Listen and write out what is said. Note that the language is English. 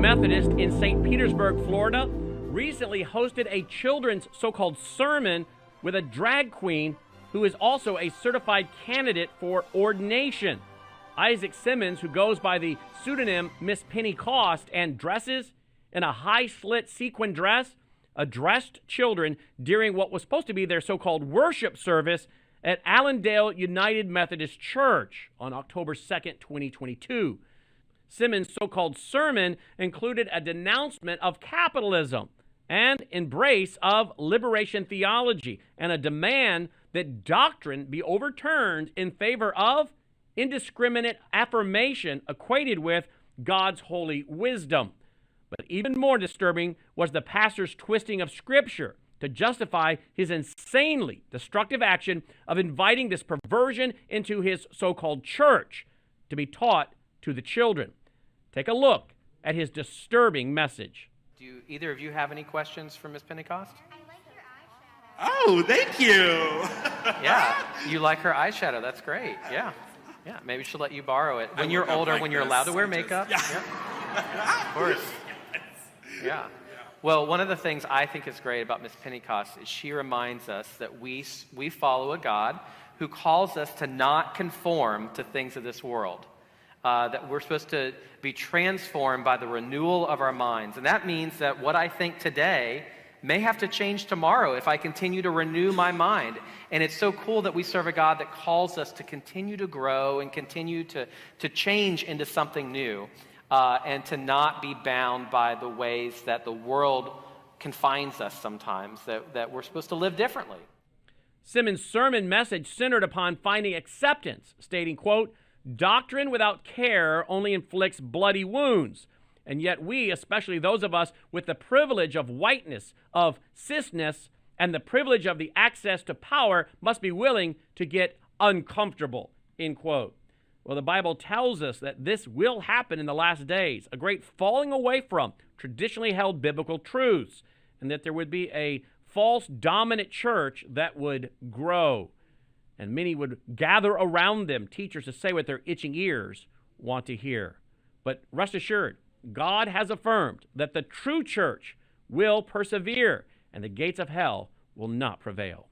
Methodist in St. Petersburg, Florida, recently hosted a children's so-called sermon with a drag queen who is also a certified candidate for ordination. Isaac Simmons, who goes by the pseudonym Miss Pentecost and dresses in a high-slit sequin dress, addressed children during what was supposed to be their so-called worship service at Allendale United Methodist Church on October 2nd, 2022. Simmons' so-called sermon included a denouncement of capitalism and embrace of liberation theology and a demand that doctrine be overturned in favor of indiscriminate affirmation equated with God's holy wisdom. But even more disturbing was the pastor's twisting of Scripture to justify his insanely destructive action of inviting this perversion into his so-called church to be taught to the children. Take a look at his disturbing message. Do either of you have any questions for Miss Pentecost? Oh, thank you. Yeah, you like her eyeshadow. That's great. Yeah. Yeah, maybe she'll let you borrow it when you're older, when you're allowed to wear makeup. Yeah. Of course. Yeah. Well, one of the things I think is great about Miss Pentecost is she reminds us that we follow a God who calls us to not conform to things of this world, that we're supposed to be transformed by the renewal of our minds. And that means that what I think today may have to change tomorrow if I continue to renew my mind. And it's so cool that we serve a God that calls us to continue to grow and continue to change into something new. And to not be bound by the ways that the world confines us sometimes, that we're supposed to live differently. Simmons' sermon message centered upon finding acceptance, stating, quote, "Doctrine without care only inflicts bloody wounds, and yet we, especially those of us with the privilege of whiteness, of cisness, and the privilege of the access to power, must be willing to get uncomfortable," end quote. Well, the Bible tells us that this will happen in the last days, a great falling away from traditionally held biblical truths, and that there would be a false dominant church that would grow. And many would gather around them, teachers to say what their itching ears want to hear. But rest assured, God has affirmed that the true church will persevere, and the gates of hell will not prevail.